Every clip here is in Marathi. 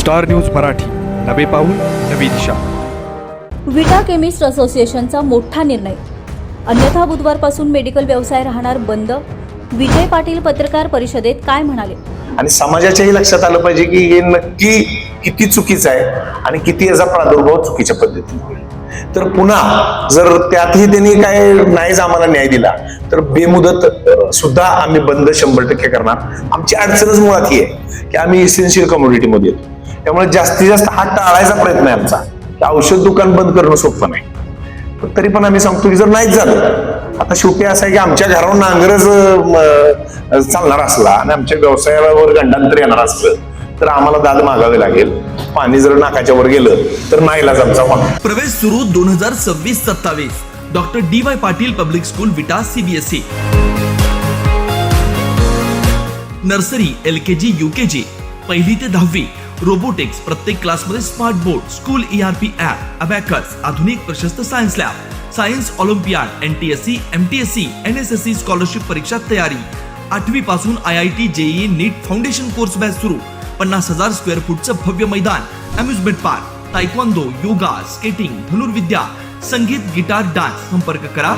स्टार न्यूज मराठी, नवे पाऊल नवी दिशा. विटा केमिस्ट असोसिएशनचा मोठा निर्णय. अन्यथा बुधवारपासून मेडिकल व्यवसाय राहणार बंद. विजय पाटील पत्रकार परिषदेत काय म्हणाले? आणि समाजाच्याही लक्षात आलं पाहिजे की हे नक्की किती चुकीचं आहे आणि किती याचा प्रादुर्भाव चुकीच्या पद्धतीने होईल. तर पुन्हा जर त्यातही त्यांनी काय नाहीच आम्हाला न्याय दिला तर बेमुदत सुद्धा आम्ही बंद 100% करणार. आमची अडचणच मुळात ही आहे की आम्ही इसेन्शियल कमोडिटीमध्ये येतो. त्यामुळे जास्तीत जास्त हा टाळायचा प्रयत्न आहे आमचा की औषध दुकान बंद करणं सोपं नाही. पण तरी पण आम्ही सांगतो की जर नाहीच झालं, आता शेवटी असं आहे की आमच्या घरावर नांगरच चालणार असला आणि आमच्या व्यवसायावर गंडांतर येणार असलं तर आम्हाला दाद मागावे लागेल. पाणी जर नाकाच्या वर गेलं तर नाईलाज आमचा होणार. प्रवेश सुरू 2026-27. Doctor DY Patil public school विटा CBSE. नर्सरी, LKG, UKG, 1ली ते 10वी. रोबोटिक्स, प्रत्येक क्लासमध्ये smart board, school ERP app, abacus, आधुनिक प्रशस्त science lab, science Olympiad, NTSC, MTSC, NSSC scholarship परीक्षा तयारी. 8वी पासून IIT, JEE, नीट फाउंडेशन कोर्स बॅच सुरू. 50,000 स्क्वेअर फूटचं भव्य मैदान, amusement park, taekwondo, yoga, skating, धनुर्विद्या, संगीत, गिटार, डान्स. संपर्क करा.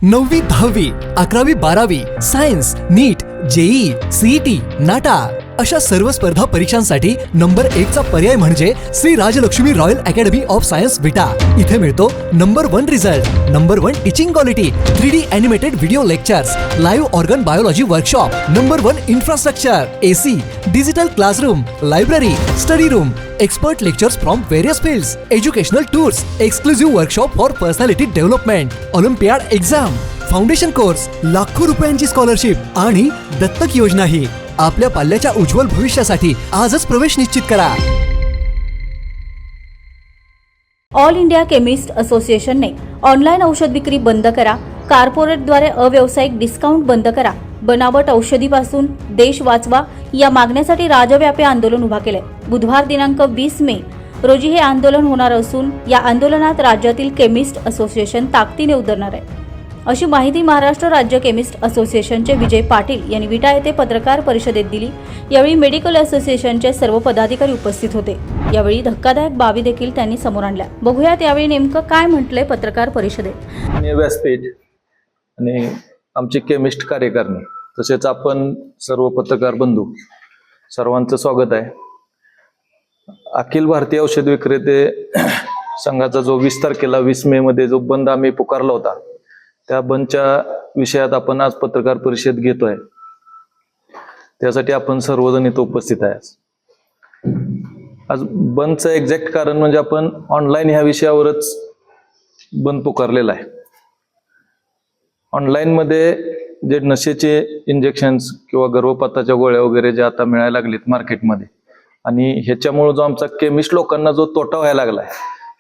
9वी 10वी 11वी 12वी science, NEET, JEE, CET, NATA अशा सर्व स्पर्धा परीक्षांसाठी नंबर 1चा पर्याय म्हणजे Shri Rajlakshmi royal academy of science Vita. इथे मिळतो number 1 result, number 1 teaching quality, 3D animated video lectures, live organ biology workshop, number 1 infrastructure, AC, digital classroom, library, study room, expert lectures from various fields, educational tours, exclusive workshop for personality development, olympiad exam, foundation course, लाखो रुपयांची स्कॉलरशिप आणि दत्तक योजनाही. आपल्या पाल्याच्या उज्ज्वल भविष्यासाठी आजच प्रवेश निश्चित करा. ऑल इंडिया केमिस्ट असोसिएशनने ऑनलाईन औषध विक्री बंद करा. कॉर्पोरेटद्वारे अव्यावसायिक डिस्काउंट बंद करा. बनावट औषधीपासून देश वाचवा या मागण्यासाठी राज्यव्यापी आंदोलन उभा केलंय. बुधवार दिनांक 20 मे रोजी हे आंदोलन होणार असून या आंदोलनात राज्यातील केमिस्ट असोसिएशन ताकदीने उतरणार आहे, अशी माहिती महाराष्ट्र राज्य केमिस्ट असोसिएशनचे विजय पाटील यांनी विटा येथे पत्रकार परिषदेत दिली. यावेळी मेडिकल असोसिएशनचे सर्व पदाधिकारी उपस्थित होते. यावेळी धक्कादायक बाबी देखील त्यांनी समोर आणल्या. बघूयात यावेळी नेमकं काय म्हटलंय पत्रकार परिषदेत. व्यासपीठ आणि आमचे केमिस्ट कार्यकारिणी तसेच आपण सर्व पत्रकार बंधू सर्वांचं स्वागत आहे. अखिल भारतीय औषध विक्रेते संघाचा जो 20 तारखेला 20 मे मध्ये जो बंद आम्ही पुकारला होता त्या बंदच्या विषयात आपण आज पत्रकार परिषद घेतोय. त्यासाठी आपण सर्वजण इथं उपस्थित आहे. आज बंदचं एक्झॅक्ट कारण म्हणजे आपण ऑनलाईन ह्या विषयावरच बंद पुकारलेला आहे. ऑनलाईन मध्ये जे नशेचे इंजेक्शन्स किंवा गर्भपाताच्या गोळ्या वगैरे जे आता मिळायला लागलेत मार्केटमध्ये आणि ह्याच्यामुळे जो आमचा केमिस्ट लोकांना जो तोटा व्हायला लागलाय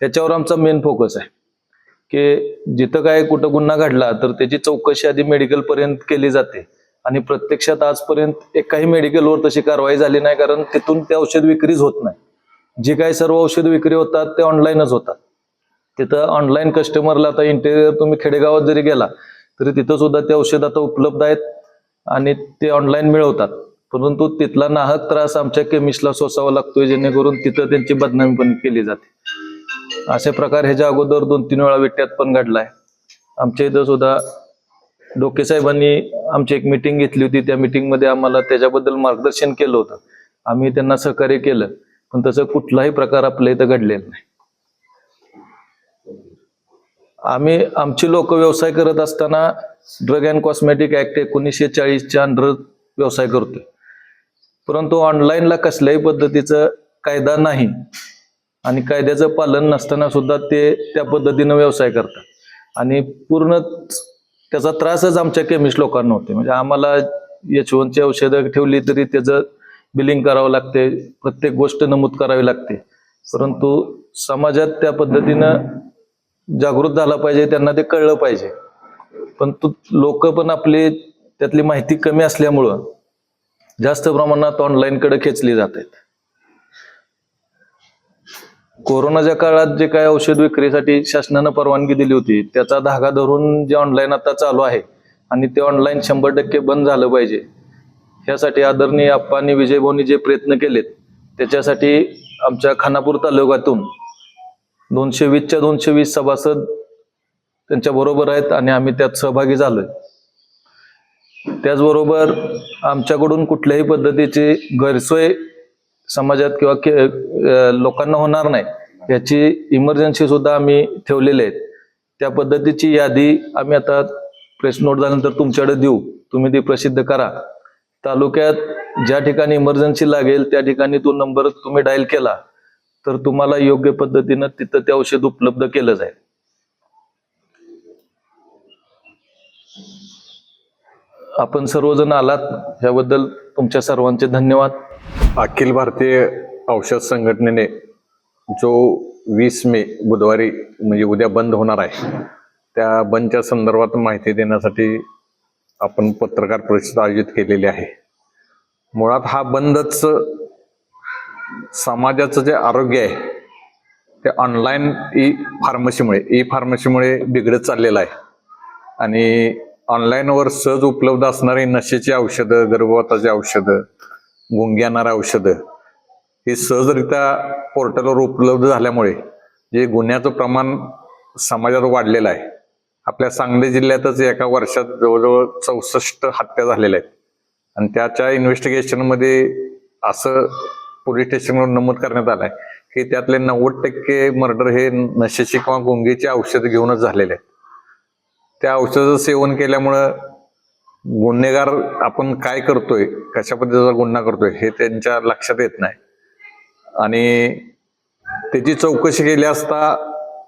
ह्याच्यावर आमचा मेन फोकस आहे की जिथं काय कुठं गुन्हा घडला तर त्याची चौकशी आधी मेडिकल पर्यंत केली जाते आणि प्रत्यक्षात आजपर्यंत एकाही मेडिकलवर तशी कारवाई झाली नाही, कारण तिथून ते औषध विक्रीच होत नाही. जे काही सर्व औषध विक्री होतात ते ऑनलाईनच होतात. तिथं ऑनलाईन कस्टमरला आता इंटेरियर तुम्ही खेडेगावात जरी गेला तरी तिथं सुद्धा ते औषध आता उपलब्ध आहेत आणि ते ऑनलाईन मिळवतात. परंतु तिथला नाहक त्रास आमच्या केमिस्टला सोसावा लागतोय जेणेकरून तिथं त्यांची बदनामी पण केली जाते. अशा प्रकार ह्याच्या अगोदर 2-3 वेळा विट्यात पण घडलाय. आमच्या इथं सुद्धा डोके साहेबांनी आमची एक मिटिंग घेतली होती. त्या मिटिंगमध्ये आम्हाला त्याच्याबद्दल मार्गदर्शन केलं होतं. आम्ही त्यांना सहकार्य केलं, पण तसं कुठलाही प्रकार आपल्या इथं घडलेला नाही. आम्ही आमची लोक व्यवसाय करत असताना ड्रग अँड कॉस्मेटिक ऍक्ट 1940च्या अंडर व्यवसाय करतोय. परंतु ऑनलाईनला कसल्याही पद्धतीचं कायदा नाही आणि कायद्याचं पालन नसताना सुद्धा ते त्या पद्धतीनं व्यवसाय करतात आणि पूर्ण त्याचा त्रासच आमच्या केमिस्ट लोकांना होते. म्हणजे आम्हाला H1ची औषधं ठेवली तरी त्याचं बिलिंग करावं लागते, प्रत्येक गोष्ट नमूद करावी लागते. परंतु समाजात त्या पद्धतीनं जागृत झाला पाहिजे, त्यांना ते कळलं पाहिजे. पण लोक पण आपली त्यातली माहिती कमी असल्यामुळं जास्त प्रमाणात ऑनलाईन कडे खेचली जात आहेत. कोरोनाच्या काळात जे काय औषध विक्रीसाठी शासनानं परवानगी दिली होती त्याचा धागा धरून जे ऑनलाईन आता चालू आहे आणि ते ऑनलाईन 100% बंद झालं पाहिजे ह्यासाठी आदरणीय आप्पांनी विजयभाऊंनी जे प्रयत्न केलेत त्याच्यासाठी आमच्या खानापूर तालुक्यातून 220च्या 220 सभासद त्यांच्या बरोबर आहेत आणि आम्ही त्यात सहभागी झालोय. त्याचबरोबर आमच्याकडून कुठल्याही पद्धतीची गैरसोय समाजात किंवा लोकांना होणार नाही याची इमर्जन्सी सुद्धा आम्ही ठेवलेली आहेत. त्या पद्धतीची यादी आम्ही आता प्रेस नोट झाल्यानंतर तुमच्याकडे देऊ, तुम्ही ती प्रसिद्ध करा. तालुक्यात ज्या ठिकाणी इमर्जन्सी लागेल त्या ठिकाणी तो नंबर तुम्ही डायल केला तर तुम्हाला योग्य पद्धतीनं तिथं ते औषध उपलब्ध केलं जाईल. आपण सर्वजण आलात याबद्दल तुमच्या सर्वांचे धन्यवाद. अखिल भारतीय औषध संघटनेने जो 20 मे बुधवारी म्हणजे उद्या बंद होणार आहे त्या बंदच्या संदर्भात माहिती देण्यासाठी आपण पत्रकार परिषद आयोजित केलेली आहे. मुळात हा बंदच समाजाचं जे आरोग्य आहे ते ऑनलाईन ई फार्मसीमुळे बिघडत चाललेलं आहे आणि ऑनलाईनवर सहज उपलब्ध असणारी नशेची औषधं, गर्भपाताची औषधं, गुंगी आणणारी औषधं हे सहजरित्या पोर्टलवर उपलब्ध झाल्यामुळे जे गुन्ह्याचं प्रमाण समाजात वाढलेलं आहे. आपल्या सांगली जिल्ह्यातच एका वर्षात जवळजवळ 64 हत्या झालेल्या आहेत आणि त्याच्या इन्व्हेस्टिगेशनमध्ये असं पोलीस स्टेशनवर नमूद करण्यात आलं आहे की त्यातले 90% मर्डर हे नशेची किंवा गुंगीची औषधं घेऊनच झालेले आहेत. त्या औषधाचं सेवन केल्यामुळं गुन्हेगार आपण काय करतोय, कशा पद्धतीचा गुन्हा करतोय हे त्यांच्या लक्षात येत नाही आणि त्याची चौकशी केली असता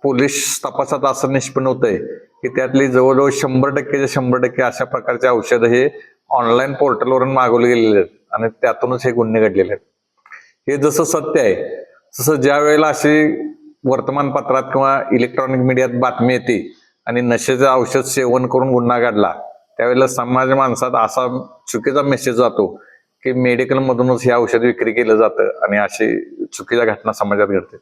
पोलीस तपासात असं निष्पन्न होतंय की त्यातली जवळजवळ 100%च्या 100% अशा प्रकारचे औषधं हे ऑनलाईन पोर्टलवरून मागवले गेलेले आहेत आणि त्यातूनच हे गुन्हे घडलेले आहेत. हे जसं सत्य आहे तसं ज्या वेळेला अशी वर्तमानपत्रात किंवा इलेक्ट्रॉनिक मीडियात बातमी येते आणि नशेचं औषध सेवन करून गुन्हा घडला त्यावेळेला समाज माणसात असा चुकीचा मेसेज जातो की मेडिकल मधूनच हे औषध विक्री केलं जातं आणि अशी चुकीच्या घटना समाजात घडते.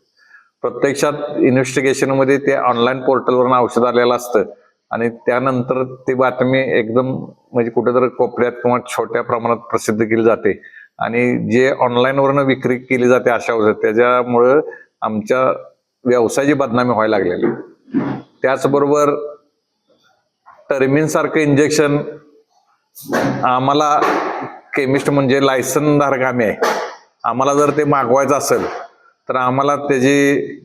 प्रत्यक्षात इन्व्हेस्टिगेशनमध्ये ते ऑनलाईन पोर्टलवरून औषध आलेलं असतं आणि त्यानंतर ती बातमी एकदम म्हणजे कुठेतरी कोपऱ्यात किंवा छोट्या प्रमाणात प्रसिद्ध केली जाते आणि जे ऑनलाईनवरून विक्री केली जाते अशा औषध त्याच्यामुळं आमच्या व्यवसायाची बदनामी व्हायला लागलेली. त्याचबरोबर टर्मिन सारखं इंजेक्शन आम्हाला केमिस्ट म्हणजे लायसन धारक आम्ही आहे, आम्हाला जर ते मागवायचं असेल तर आम्हाला त्याची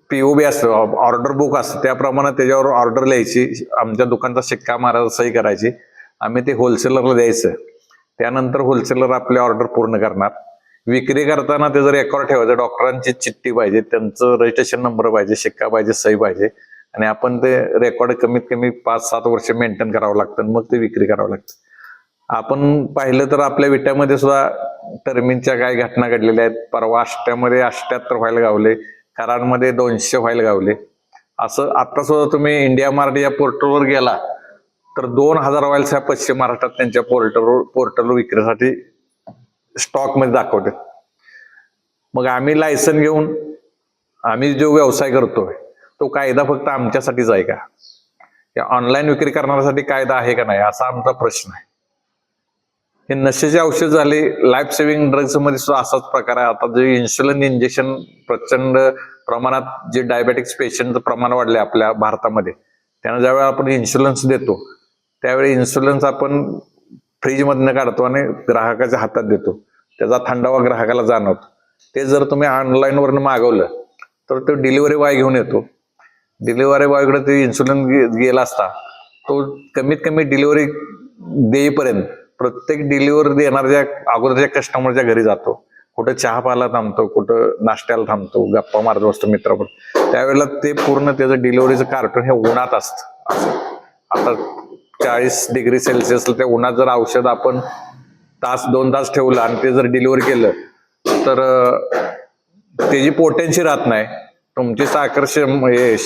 POB असतं, ऑर्डर बुक असतं, त्याप्रमाणे त्याच्यावर ऑर्डर लिहायची, आमच्या दुकानचा शिक्का मारायचा, सही करायची, आम्ही ते होलसेलरला द्यायचं. त्यानंतर होलसेलर आपली ऑर्डर पूर्ण करणार. विक्री करताना त्याचं रेकॉर्ड ठेवायचं, डॉक्टरांची चिठ्ठी पाहिजे, त्यांचं रजिस्ट्रेशन नंबर पाहिजे, शिक्का पाहिजे, सही पाहिजे आणि आपण ते रेकॉर्ड कमीत कमी 5-7 वर्ष मेंटेन करावं लागतं मग ते विक्री करावं लागतं. आपण पाहिलं तर आपल्या विट्यामध्ये सुद्धा टर्मिनच्या काही घटना घडलेल्या आहेत. परवा आष्ट्यामध्ये 78 व्हायला गावले, कराडमध्ये 200 व्हायला गावले. असं आता सुद्धा तुम्ही इंडिया मार्ट या पोर्टलवर गेला तर 2000 व्हायला ह्या पश्चिम महाराष्ट्रात त्यांच्या पोर्टलवर विक्रीसाठी स्टॉक मध्ये दाखवते. मग आम्ही लायसन घेऊन आम्ही जो व्यवसाय करतोय तो कायदा फक्त आमच्यासाठीच आहे का? या ऑनलाईन विक्री करण्यासाठी कायदा आहे का नाही असा आमचा प्रश्न आहे. हे नशेचे औषध झाले, लाईफ सेव्हिंग ड्रग्स मध्ये सुद्धा असाच प्रकार आहे. आता जे इन्सुलिन इंजेक्शन प्रचंड प्रमाणात जे डायबेटिक्स पेशंटचं प्रमाण वाढले आपल्या भारतामध्ये, त्यांना ज्यावेळेला आपण इन्शुरन्स देतो त्यावेळी इन्शुरन्स आपण फ्रीजमधनं काढतो आणि ग्राहकाच्या हातात देतो, त्याचा थंडावा ग्राहकाला जाणवतो. ते जर तुम्ही ऑनलाईनवरनं मागवलं तर तो डिलिव्हरी बॉय घेऊन येतो. डिलिव्हरी बॉयकडे ते इन्शुलिन गेला असता तो कमीत कमी डिलिव्हरी देईपर्यंत प्रत्येक डिलिव्हरी देणाऱ्या अगोदरच्या कस्टमरच्या घरी जातो, कुठं चहा प्यायला थांबतो, कुठं नाश्त्याला थांबतो, गप्पा मारत बसतो मित्राबरोबर. त्यावेळेला ते पूर्ण त्याचं डिलिव्हरीचं कार्टून हे उन्हात असतं. असं आता 40 डिग्री सेल्सिअस त्या उन्हात जर औषध आपण 1-2 तास ठेवलं आणि ते जर डिलिव्हरी केलं तर त्याची पोटेन्सी राहत नाही. तुमची साखर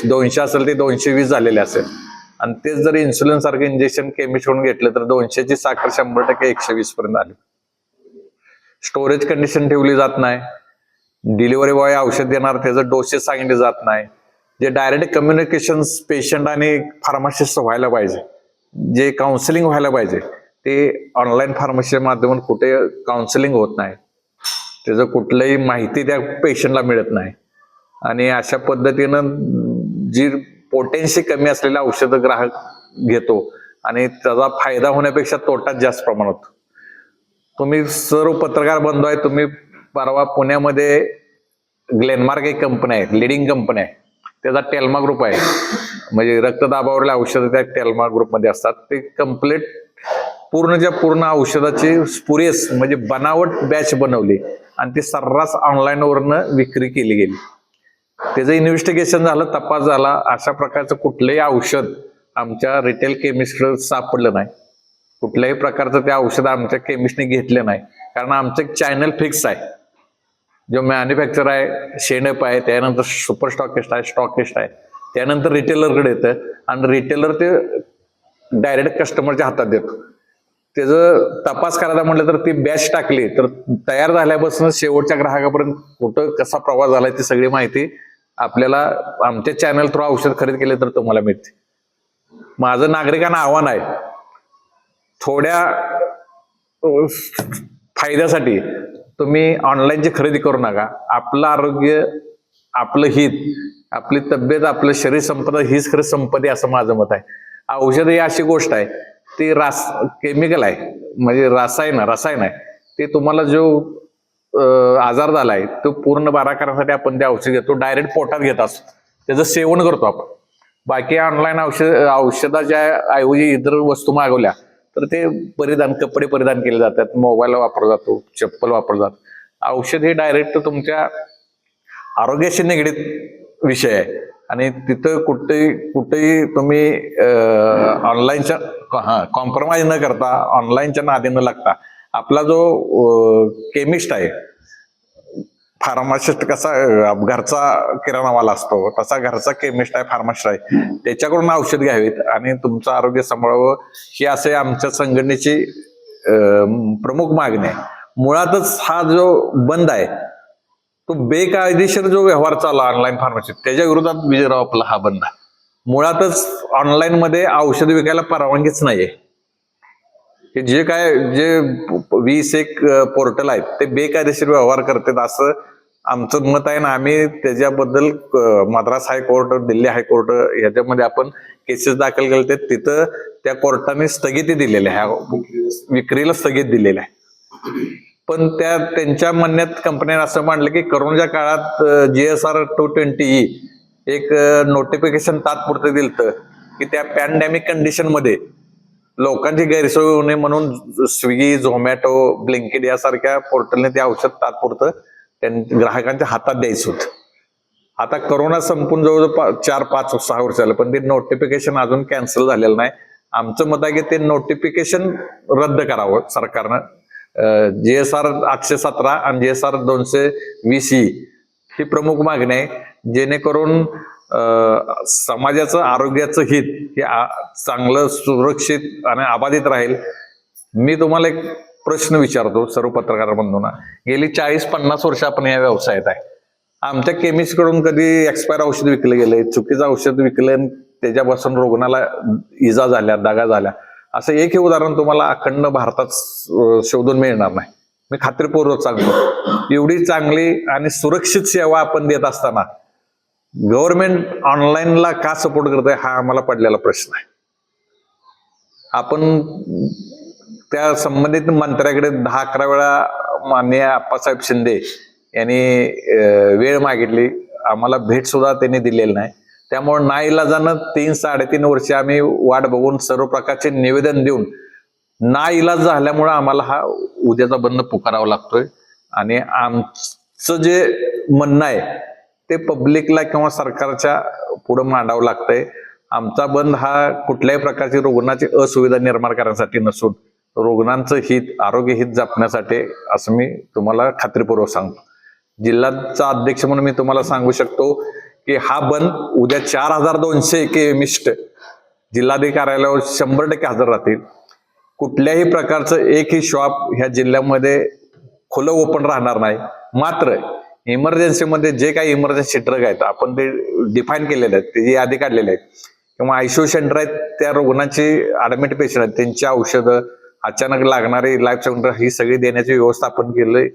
200 असेल ते 220 झालेले असेल आणि तेच जर इन्सुलिन सारखं इंजेक्शन केमिस्ट कडून घेतलं तर 200ची साखर 100% 120 पर्यंत आली. स्टोरेज कंडिशन ठेवली जात नाही. डिलिव्हरी बॉय औषध देणार त्याचं डोसेस सांगितले जात नाही. जे डायरेक्ट कम्युनिकेशन पेशंट आणि फार्मासिस्ट व्हायला पाहिजे, जे काउन्सिलिंग व्हायला पाहिजे ते ऑनलाईन फार्मसीच्या माध्यमातून कुठे काउन्सिलिंग होत नाही, त्याचं कुठलंही माहिती त्या पेशंटला मिळत नाही आणि अशा पद्धतीनं जी पोटेन्शी कमी असलेली औषधं ग्राहक घेतो आणि त्याचा फायदा होण्यापेक्षा तोटाच जास्त प्रमाणात होतो. तुम्ही सर्व पत्रकार बंधू आहे, तुम्ही परवा पुण्यामध्ये ग्लेनमार्क एक कंपनी आहे, लिडिंग कंपनी आहे, त्याचा टेल्मा ग्रुप आहे, म्हणजे रक्तदाबावरील औषधं त्या टेल्मा ग्रुपमध्ये असतात. ते कम्प्लीट पूर्णच्या पूर्ण औषधाची स्पुरियस म्हणजे बनावट बॅच बनवली आणि ती सर्रास ऑनलाईनवरनं विक्री केली गेली. त्याचं इन्व्हेस्टिगेशन झालं, तपास झाला, अशा प्रकारचं कुठलंही औषध आमच्या रिटेल केमिस्टला सापडलं नाही. कुठल्याही प्रकारचं ते औषध आमच्या केमिस्टने घेतलं नाही, कारण आमचं एक चॅनल फिक्स आहे. जो मॅन्युफॅक्चर आहे शेणप आहे, त्यानंतर सुपर स्टॉकिस्ट आहे, स्टॉकिस्ट आहे, त्यानंतर रिटेलरकडे येतं आणि रिटेलर ते डायरेक्ट कस्टमरच्या हातात देतो. त्याचं तपास करायला म्हटलं तर ती बॅच टाकली तर तयार झाल्यापासून शेवटच्या ग्राहकापर्यंत कुठं कसा प्रवास झालाय ती सगळी माहिती आपल्याला आमच्या चॅनल थ्रू औषध खरेदी केले तर तुम्हाला मिळते. माझं नागरिकांना आव्हान आहे, थोड्या फायद्यासाठी तुम्ही ऑनलाईनची खरेदी करू नका. आपलं आरोग्य, आपलं हित, आपली तब्येत, आपलं शरीर संपदा हीच खरं संपत्ती असं माझं मत आहे. औषध ही अशी गोष्ट आहे, ती केमिकल आहे, म्हणजे रसायन आहे. ते तुम्हाला जो आजार झालाय तो पूर्ण बरा करण्यासाठी आपण ते औषध घेतो, डायरेक्ट पोटात घेत असतो, त्याचं सेवन करतो आपण. बाकी ऑनलाईन औषधाच्या ऐवजी इतर वस्तू मागवल्या तर ते कपडे परिधान केले जातात, मोबाईल वापरला जातो, चप्पल वापरलं जातं. औषध हे डायरेक्ट तुमच्या आरोग्याशी निगडीत विषय आहे आणि तिथं कुठेही तुम्ही ऑनलाईनच्या कॉम्प्रोमाइज न करता, ऑनलाईनच्या नादी न लागता, आपला जो केमिस्ट आहे, फार्मासिस्ट कसा घरचा किराणावाला असतो तसा घरचा केमिस्ट आहे, फार्मासिस्ट आहे, त्याच्याकडून औषध घ्यावीत आणि तुमचं आरोग्य सांभाळावं ही असे आमच्या संघटनेची प्रमुख मागणी आहे. मुळातच हा जो बंद आहे तो बेकायदेशीर जो व्यवहार चालला ऑनलाईन फार्मसी, त्याच्या विरोधात विजयराव आपला हा बंद आहे. मुळातच ऑनलाईन मध्ये औषध विकायला परवानगीच नाहीये. जे 21 पोर्टल आहेत ते बेकायदेशीर व्यवहार करतात असं आमचं मत आहे ना. आम्ही त्याच्याबद्दल मद्रास हायकोर्ट, दिल्ली हायकोर्ट ह्याच्यामध्ये आपण केसेस दाखल केले, तिथं त्या कोर्टाने स्थगिती दिलेली आहे, विक्रीला स्थगित दिलेलं आहे. पण त्यांच्या म्हणण्यात कंपनीने असं मांडलं की करोनाच्या काळात GSR 220E एक नोटिफिकेशन तात्पुरतं दिलं की त्या पॅन्डेमिक कंडिशन मध्ये लोकांची गैरसोय होऊ नये म्हणून स्विगी, झोमॅटो, ब्लिंकिट यासारख्या पोर्टलने ते औषध तात्पुरतं ग्राहकांच्या हातात द्यायचं होतं. आता करोना संपून जवळजवळ 4, 5, 6 वर्ष झालं पण ते नोटिफिकेशन अजून कॅन्सल झालेलं नाही. आमचं मत आहे की ते नोटिफिकेशन रद्द करावं सरकारनं. GSR 817 आणि GSR 220E ही प्रमुख मागणी आहे, जेणेकरून समाजाचं आरोग्याचं हित हे चांगलं, सुरक्षित आणि अबाधित राहील. मी तुम्हाला एक प्रश्न विचारतो सर्व पत्रकार बंधूंना. गेली 40-50 वर्ष आपण या व्यवसायात आहे. आमच्या केमिस्ट कडून कधी एक्सपायर औषध विकलं गेलंय, चुकीचं औषध विकलं, त्याच्यापासून रुग्णाला इजा झाल्या, दगा झाल्या, असं एकही उदाहरण तुम्हाला अखंड भारतात शोधून मिळणार नाही. मी खात्रीपूर्वक सांगतो. एवढी चांगली आणि सुरक्षित सेवा आपण देत असताना गव्हर्नमेंट ऑनलाईनला का सपोर्ट करत आहे हा आम्हाला पडलेला प्रश्न आहे. आपण त्या संबंधित मंत्र्याकडे 10-11 वेळा माननीय आप्पासाहेब शिंदे यांनी वेळ मागितली, आम्हाला भेट सुद्धा त्यांनी दिलेली नाही. त्यामुळे नाईलाजानं 3-3.5 वर्ष आम्ही वाट बघून सर्व प्रकारचे निवेदन देऊन नाईलाज झाल्यामुळे आम्हाला हा उद्याचा बंद पुकारावा लागतोय. आणि आमचं जे म्हणणं आहे ते पब्लिकला किंवा सरकारच्या पुढे मांडावं लागतंय. आमचा बंद हा कुठल्याही प्रकारची रुग्णाची असुविधा निर्माण करण्यासाठी नसून रुग्णांचं हित, आरोग्य हित जपण्यासाठी असं मी तुम्हाला खात्रीपूर्वक सांगतो. जिल्ह्याचा अध्यक्ष म्हणून मी तुम्हाला सांगू शकतो की हा बंद उद्या 4200 केमिस्ट जिल्हाधिकारी कार्यालयावर 100% हजर राहतील. कुठल्याही प्रकारचं एकही शॉप ह्या जिल्ह्यामध्ये खुलं ओपन राहणार नाही. मात्र इमर्जन्सीमध्ये जे काही इमर्जन्सी ड्रग आहेत आपण ते डिफाईन केलेले आहेत, त्याची यादी काढलेली आहे, किंवा ICU सेंटर आहेत, त्या रुग्णाची ऍडमिट पेशंट आहेत त्यांची औषधं, अचानक लागणारे लाईफ सेंटर ही सगळी देण्याची व्यवस्था आपण केलंय.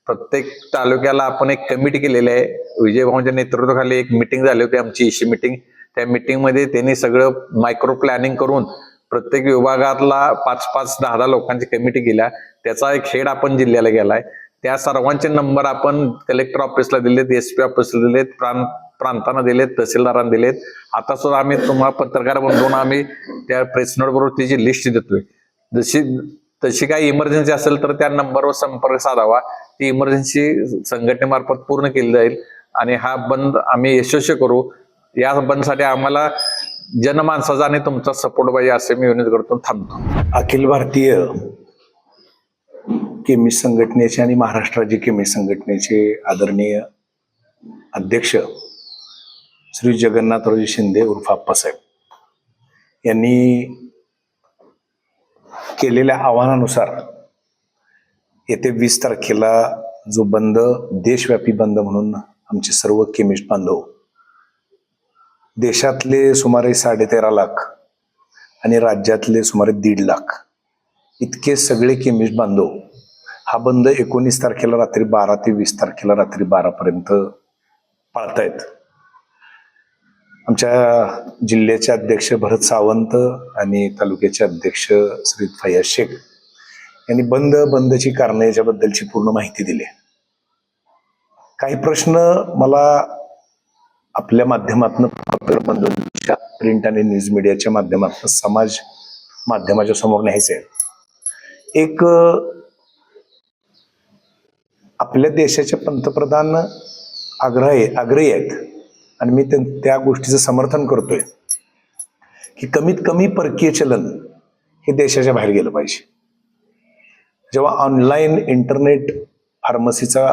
प्रत्येक तालुक्याला आपण एक कमिटी केलेली आहे. विजय भाऊंच्या नेतृत्वाखाली एक मिटिंग झाली होती आमची इशी मिटिंग. त्या मिटिंगमध्ये त्यांनी सगळं मायक्रो प्लॅनिंग करून प्रत्येक विभागातला 5-5, 10-10 लोकांची कमिटी केल्या. त्याचा एक हेड आपण जिल्ह्याला गेलाय. त्या सर्वांचे नंबर आपण कलेक्टर ऑफिसला दिलेत, SP ऑफिसला दिलेत, प्रांतांना दिलेत, तहसीलदारांना दिलेत. आता सुद्धा आम्ही तुम्हाला पत्रकार बनवून आम्ही त्या प्रेस नोट बरोबर त्याची लिस्ट देतोय. तशी काही इमर्जन्सी असेल तर त्या नंबरवर संपर्क साधावा. ती इमर्जन्सी संघटनेमार्फत पूर्ण केली जाईल आणि हा बंद आम्ही यशस्वी करू. या बंदसाठी आम्हाला जनमानसाचा आणि तुमचा सपोर्ट पाहिजे असे मी विनंती करतो. थांबतो. अखिल भारतीय केमिस्ट संघटनेचे आणि महाराष्ट्र राज्य केमिस्ट संघटनेचे आदरणीय अध्यक्ष श्री जगन्नाथरावजी शिंदे उर्फ आप्पासाहेब यांनी केलेल्या आव्हानानुसार येत्या 20 तारखेला जो बंद, देशव्यापी बंद म्हणून आमचे सर्व केमिस्ट बांधव, देशातले सुमारे 13.5 लाख आणि राज्यातले सुमारे 1.5 लाख इतके सगळे केमिस्ट बांधव हा बंद 19 तारखेला रात्री 12 ते 20 तारखेला रात्री 12 पर्यंत पाळतायत. आमच्या जिल्ह्याचे अध्यक्ष भरत सावंत आणि तालुक्याचे अध्यक्ष श्री फैयाज शेख यांनी बंदची कारणं याच्याबद्दलची पूर्ण माहिती दिली. काही प्रश्न मला आपल्या माध्यमातून, प्रिंट आणि न्यूज मीडियाच्या माध्यमातून समाज माध्यमाच्या समोर न्यायचे आहे. एक, आपल्या देशाचे पंतप्रधान आग्रही आहेत आणि मी त्या गोष्टीचं समर्थन करतोय की कमीत कमी परकीय चलन हे देशाच्या बाहेर गेलं पाहिजे. जेव्हा ऑनलाईन इंटरनेट फार्मसीचा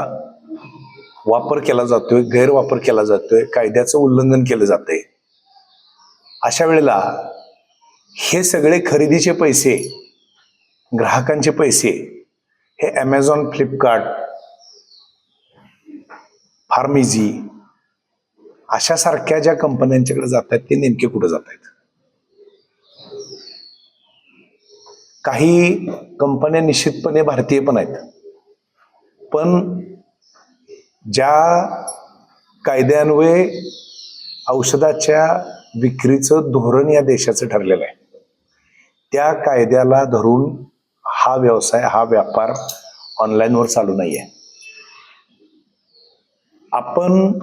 वापर केला जातोय, गैरवापर केला जातोय, कायद्याचं उल्लंघन केलं जातंय, अशा वेळेला हे सगळे खरेदीचे पैसे, ग्राहकांचे पैसे हे ॲमेझॉन, फ्लिपकार्ट, फार्मिजी अशा सारख्या ज्या कंपन्यांच्याकडे जात आहेत ते नेमके कुठे जात आहेत? काही कंपन्या निश्चितपणे भारतीय पण आहेत, पण ज्या कायद्यान्वये औषधाच्या विक्रीचं धोरण या देशाचं ठरलेलं आहे त्या कायद्याला धरून हा व्यवसाय, हा व्यापार ऑनलाईनवर चालू नाहीये. आपण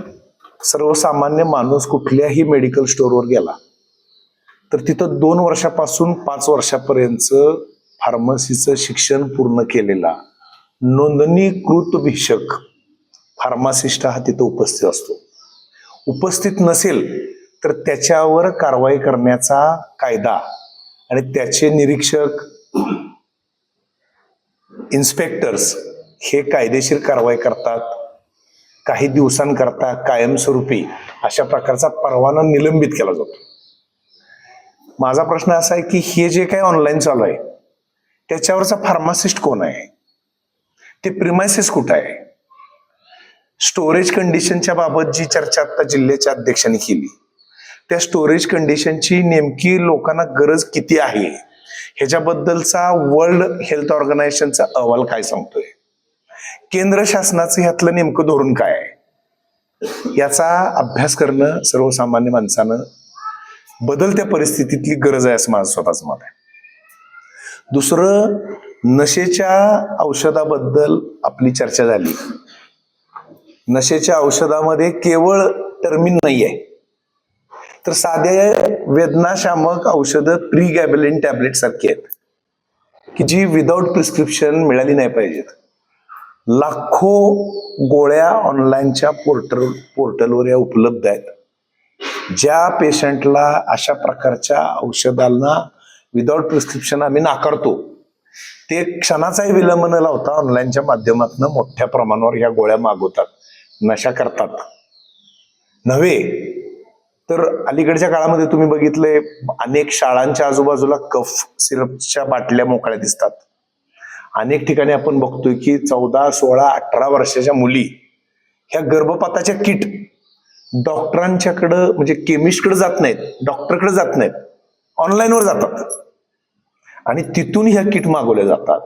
सर्वसामान्य माणूस कुठल्याही मेडिकल स्टोअरवर गेला तर तिथं 2 वर्षापासून 5 वर्षापर्यंतचं फार्मसीचं शिक्षण पूर्ण केलेला नोंदणीकृत भिषक फार्मासिस्ट हा तिथं उपस्थित असतो. उपस्थित नसेल तर त्याच्यावर कारवाई करण्याचा कायदा आणि त्याचे निरीक्षक, इन्स्पेक्टर्स हे कायदेशीर कारवाई करतात. काही दिवसांकरता कायमस्वरूपी अशा प्रकारचा परवाना निलंबित केला जातो. माझा प्रश्न असा आहे की हे जे काही ऑनलाईन चालू आहे त्याच्यावरचा फार्मासिस्ट कोण आहे? ते प्रिमायसिस कुठं आहे? स्टोरेज कंडिशनच्या बाबत जी चर्चा आता जिल्ह्याच्या अध्यक्षांनी केली, त्या स्टोरेज कंडिशनची नेमकी लोकांना गरज किती आहे ह्याच्याबद्दलचा वर्ल्ड हेल्थ ऑर्गनायझेशनचा अहवाल काय सांगतोय? केंद्र शासनाचं ह्यातलं नेमकं धोरण काय आहे याचा अभ्यास करणं सर्वसामान्य माणसानं बदलत्या परिस्थितीतली गरज आहे असं माझं स्वतःच मत आहे. दुसरं, नशेच्या औषधाबद्दल आपली चर्चा झाली. नशेच्या औषधामध्ये केवळ टर्मिन नाही आहे, तर साध्या वेदनाशामक औषधं प्रीगॅबेलिन टॅबलेट सारखी आहेत की जी विदाऊट प्रिस्क्रिप्शन मिळाली नाही पाहिजेत. लाखो गोळ्या ऑनलाईनच्या पोर्टलवर या उपलब्ध आहेत. ज्या पेशंटला अशा प्रकारच्या औषधांना विदाऊट प्रिस्क्रिप्शन आम्ही नाकारतो ते क्षणाचाही विलंब न लावता ऑनलाईनच्या माध्यमातून मोठ्या प्रमाणावर ह्या गोळ्या मागवतात, नशा करतात. नव्हे तर अलीकडच्या काळामध्ये तुम्ही बघितलंय अनेक शाळांच्या आजूबाजूला कफ सिरपच्या बाटल्या मोकळ्या दिसतात. अनेक ठिकाणी आपण बघतोय की 14, 16, 18 वर्षाच्या मुली ह्या गर्भपाताच्या किट डॉक्टरांच्याकडं म्हणजे केमिस्टकडे जात नाहीत, डॉक्टरकडे जात नाहीत, ऑनलाईनवर जातात. आणि तिथून ह्या किट मागवल्या जातात.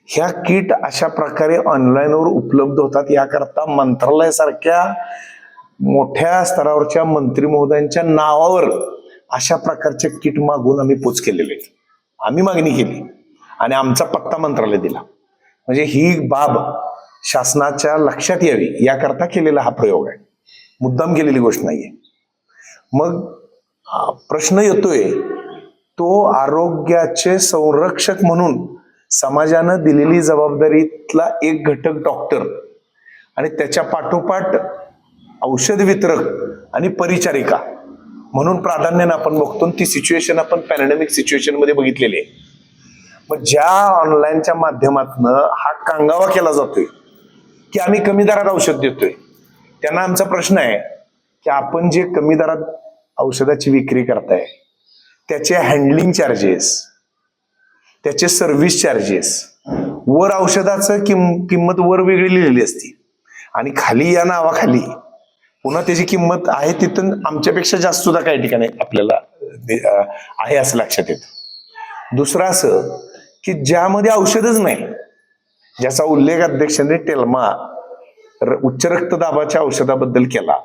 ह्या किट अशा प्रकारे ऑनलाईनवर उपलब्ध होतात. याकरता मंत्रालयासारख्या मोठ्या स्तरावरच्या मंत्री महोदयांच्या नावावर अशा प्रकारचे किट मागून आम्ही पोच केलेले. आम्ही मागणी केली आणि आमचा पत्ता मंत्रालय दिला. म्हणजे ही बाब शासनाच्या लक्षात यावी याकरता केलेला हा प्रयोग आहे, मुद्दाम केलेली गोष्ट नाहीये. मग प्रश्न येतोय तो आरोग्याचे संरक्षक म्हणून समाजानं दिलेली जबाबदारीतला एक घटक डॉक्टर आणि त्याच्या पाठोपाठ औषध वितरक आणि परिचारिका म्हणून प्राधान्यानं आपण बघतो. ती सिच्युएशन आपण पॅन्डेमिक सिच्युएशन मध्ये बघितलेली आहे. मग ज्या ऑनलाईनच्या माध्यमातून हा कांगावा केला जातोय की आम्ही कमी दरात औषध देतोय, त्यांना आमचा प्रश्न आहे की आपण जे कमी दरात औषधाची विक्री करताय त्याचे हँडलिंग चार्जेस, त्याचे सर्व्हिस चार्जेस, वर औषधाचं किंमत वर वेगळी लिहिलेली असती आणि खाली या नावाखाली पुन्हा त्याची किंमत आहे तिथून आमच्यापेक्षा जास्त सुद्धा काही ठिकाणी आपल्याला आहे असं लक्षात येतं. दुसरं असं की ज्यामध्ये औषधच नाही, ज्याचा उल्लेख अध्यक्षांनी टेल्मा उच्च रक्तदाबाच्या औषधाबद्दल केला,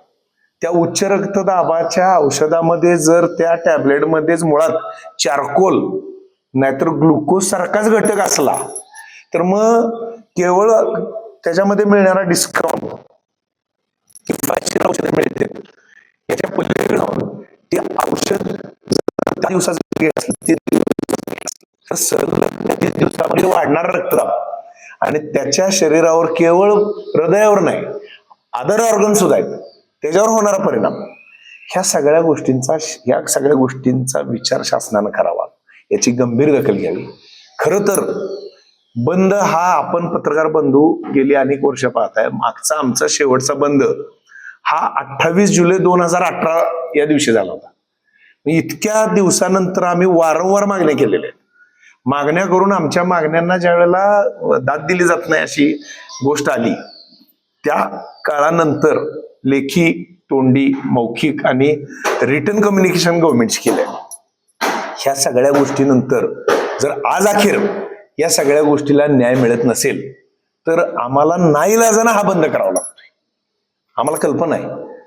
त्या उच्च रक्तदाबाच्या औषधामध्ये जर त्या टॅबलेटमध्येच मुळात चारकोल नाहीतर ग्लुकोज सारखाच घटक असला तर मग केवळ त्याच्यामध्ये मिळणारा डिस्काउंट औषध मिळते याच्या पलीकडे जाऊन ते औषध दिवसाचं दिवसामध्ये वाढणारा रक्तदाब आणि त्याच्या शरीरावर केवळ हृदयावर नाही अदर ऑर्गन सुद्धा आहेत त्याच्यावर होणारा परिणाम, ह्या सगळ्या गोष्टींचा विचार शासनानं करावा, याची गंभीर दखल घ्यावी. खरं तर बंद हा आपण पत्रकार बंधू गेली अनेक वर्ष पाहताय. मागचा आमचा शेवटचा बंद हा 28 जुलै 2018 या दिवशी झाला होता. इतक्या दिवसानंतर आम्ही वारंवार मागण्या केलेल्या आहेत. मागण्या करून आमच्या मागण्यांना ज्या वेळेला दाद दिली जात नाही अशी गोष्ट आली, त्या काळानंतर लेखी, तोंडी, मौखिक आणि रिटन कम्युनिकेशन गव्हर्नमेंटची केलंय. ह्या सगळ्या गोष्टीनंतर जर आज अखेर या सगळ्या गोष्टीला न्याय मिळत नसेल तर आम्हाला नाईलाजानं हा बंद करावा लागतोय. आम्हाला कल्पना आहे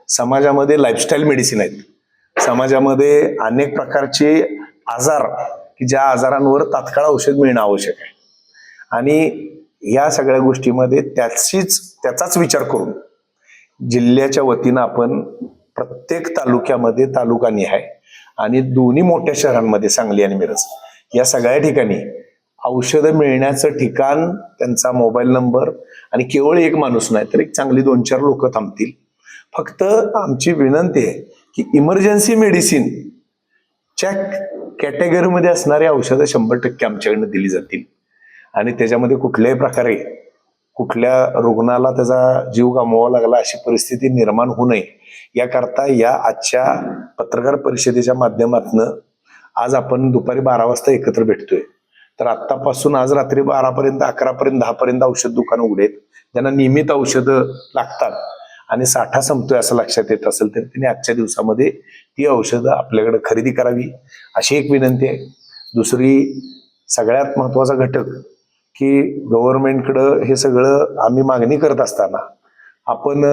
समाजामध्ये लाईफस्टाईल मेडिसिन आहेत, समाजामध्ये अनेक प्रकारचे आजार की ज्या आजारांवर तात्काळ औषध मिळणं आवश्यक आहे आणि या सगळ्या गोष्टीमध्ये त्याचाच विचार करून जिल्ह्याच्या वतीनं आपण प्रत्येक तालुक्यामध्ये तालुकानिहाय आणि दोन्ही मोठ्या शहरांमध्ये सांगली आणि मिरज या सगळ्या ठिकाणी औषधं मिळण्याचं ठिकाण, त्यांचा मोबाईल नंबर आणि केवळ एक माणूस नाही तर एक चांगली 2-4 लोक थांबतील. फक्त आमची विनंती आहे की इमर्जन्सी मेडिसिनच्या कॅटेगरीमध्ये असणारी औषधं 100% आमच्याकडनं दिली जातील आणि त्याच्यामध्ये कुठल्याही प्रकारे कुठल्या रुग्णाला त्याचा जीव गमवावा लागला अशी परिस्थिती निर्माण होऊ नये याकरता या आजच्या पत्रकार परिषदेच्या माध्यमातून आज आपण दुपारी 12 वाजता एकत्र भेटतोय. तर आत्तापासून आज रात्री 12 पर्यंत, 11 पर्यंत, 10 पर्यंत औषध दुकानं उघडेत. ज्यांना नियमित औषधं लागतात आणि साठा संपतोय असं लक्षात येत असेल तर त्यांनी आजच्या दिवसामध्ये ती औषधं आपल्याकडे खरेदी करावी अशी एक विनंती आहे. दुसरी सगळ्यात महत्वाचा घटक की गव्हर्नमेंटकडं हे सगळं आम्ही मागणी करत असताना आपण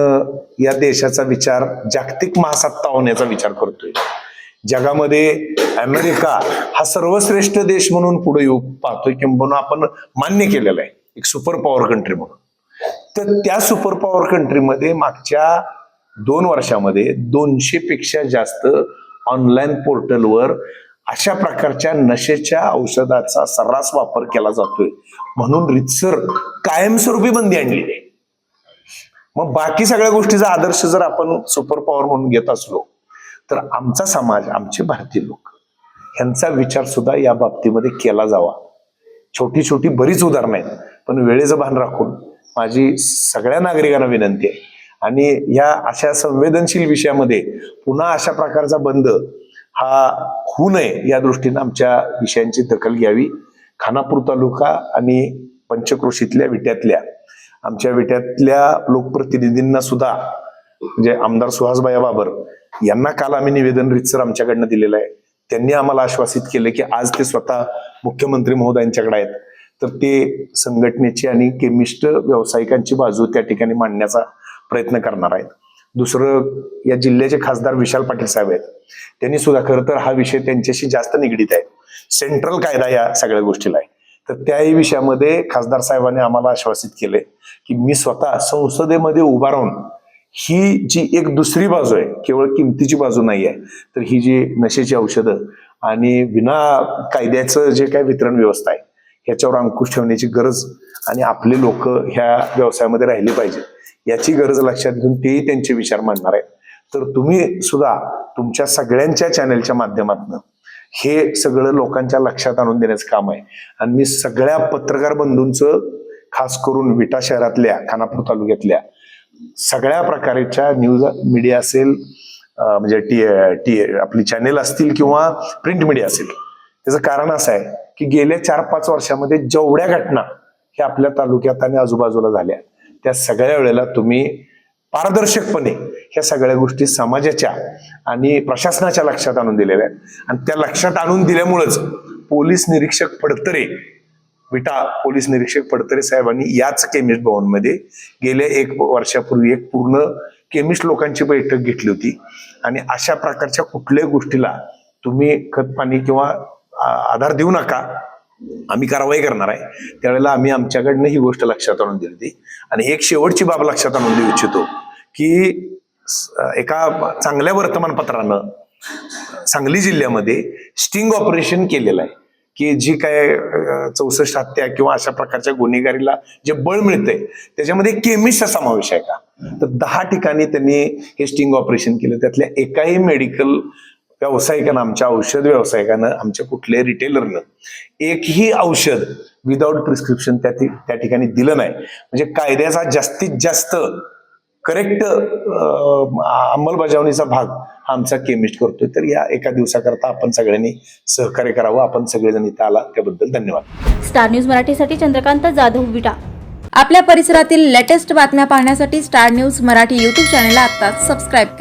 या देशाचा विचार जागतिक महासत्ता होण्याचा विचार करतोय. जगामध्ये अमेरिका हा सर्वश्रेष्ठ देश म्हणून पुढे येऊ पाहतोय किंवा आपण मान्य केलेलं आहे एक सुपर पॉवर कंट्री म्हणून. तर त्या सुपर पॉवर कंट्रीमध्ये मागच्या 2 वर्षामध्ये 200 पेक्षा जास्त ऑनलाईन पोर्टलवर अशा प्रकारच्या नशेच्या औषधाचा सर्रास वापर केला जातोय म्हणून रितसर कायमस्वरूपी बंदी आणलेली आहे. मग बाकी सगळ्या गोष्टीचा आदर्श जर आपण सुपर पॉवर म्हणून घेत असलो तर आमचा समाज, आमचे भारतीय लोक ह्यांचा विचार सुद्धा या बाबतीमध्ये केला जावा. छोटी छोटी बरीच उदाहरणं आहेत पण वेळेचं भान राखून माझी सगळ्या नागरिकांना विनंती आहे आणि या अशा संवेदनशील विषयामध्ये पुन्हा अशा प्रकारचा बंद हा होऊ नये या दृष्टीनं आमच्या विषयांची दखल घ्यावी. खानापूर तालुका आणि पंचक्रोशीतल्या विट्यातल्या आमच्या विट्यातल्या लोकप्रतिनिधींना सुद्धा म्हणजे आमदार सुहासबाई बाबर यांना काल आम्ही निवेदन रीतसर आमच्याकडनं दिलेलं आहे. त्यांनी आम्हाला आश्वासित केलं की आज ते स्वतः मुख्यमंत्री महोदयांच्याकडे आहेत, तर ते संघटनेची आणि केमिस्ट व्यावसायिकांची बाजू त्या ठिकाणी मांडण्याचा प्रयत्न करणार आहेत. दुसरं, या जिल्ह्याचे खासदार विशाल पाटील साहेब आहेत, त्यांनी सुद्धा खरं तर हा विषय त्यांच्याशी जास्त निगडीत आहे. सेंट्रल कायदा या सगळ्या गोष्टीला आहे. तर त्याही विषयामध्ये खासदार साहेबांनी आम्हाला आश्वासित केले की मी स्वतः संसदेमध्ये उभा राहून ही जी एक दुसरी बाजू आहे, केवळ किमतीची बाजू नाही आहे, तर ही जी नशेची औषधं आणि विना कायद्याचं जे काही वितरण व्यवस्था आहे ह्याच्यावर अंकुश ठेवण्याची गरज आणि आपले लोक ह्या व्यवसायामध्ये राहिले पाहिजे याची गरज लक्षात घेऊन तेही त्यांचे विचार मांडणार आहेत. तर तुम्ही सुद्धा तुमच्या सगळ्यांच्या चॅनलच्या माध्यमातून हे सगळं लोकांच्या लक्षात आणून देण्याचं काम आहे. आणि मी सगळ्या पत्रकार बंधूंचं, खास करून विटा शहरातल्या, खानापूर तालुक्यातल्या सगळ्या प्रकारच्या न्यूज मीडिया असेल, म्हणजे आपली चॅनेल असतील किंवा प्रिंट मीडिया असेल, त्याचं कारण असं आहे की गेल्या 4-5 वर्षामध्ये जेवढ्या घटना ह्या आपल्या तालुक्यात आणि आजूबाजूला झाल्या त्या सगळ्या वेळेला तुम्ही पारदर्शकपणे ह्या सगळ्या गोष्टी समाजाच्या आणि प्रशासनाच्या लक्षात आणून दिलेल्या आहेत. आणि त्या लक्षात आणून दिल्यामुळेच पोलीस निरीक्षक फडतरे, विटा पोलीस निरीक्षक फडतरे साहेबांनी याच केमिस्ट भवनमध्ये गेल्या 1 वर्षापूर्वी एक पूर्ण केमिस्ट लोकांची बैठक घेतली होती. आणि अशा प्रकारच्या कुठल्याही गोष्टीला तुम्ही खतपाणी किंवा आधार देऊ नका, आम्ही कारवाई करणार आहे. त्यावेळेला आम्ही आमच्याकडनं ही गोष्ट लक्षात आणून दिली होती. आणि एक शेवटची बाब लक्षात आणून देऊ इच्छितो की एका चांगल्या वर्तमानपत्रानं सांगली जिल्ह्यामध्ये स्टिंग ऑपरेशन केलेलं आहे की जी काय 64 हत्या किंवा अशा प्रकारच्या गुन्हेगारीला जे बळ मिळतंय त्याच्यामध्ये केमिस्टचा समावेश आहे का, तर 10 ठिकाणी त्यांनी हे स्टिंग ऑपरेशन केलं. त्यातल्या एकाही मेडिकल व्यावसायिकांना, आमच्या औषध व्यावसायिकांना, आमच्या कुठल्याही रिटेलरनं एकही औषध विदाऊट प्रिस्क्रिप्शन त्या ठिकाणी दिलं नाही. म्हणजे कायद्याचा जास्तीत जास्त करेक्ट अंमलबजावणीचा भाग हा आमचा केमिस्ट करतोय. तर या एका दिवसाकरता आपण सगळ्यांनी सहकार्य करावं. आपण सगळेजण इथं आला त्याबद्दल धन्यवाद. स्टार न्यूज मराठीसाठी चंद्रकांत जाधव, विटा. आपल्या परिसरातील लेटेस्ट बातम्या पाहण्यासाठी स्टार न्यूज मराठी यूट्यूब चॅनलला आत्ताच सबस्क्राईब करा.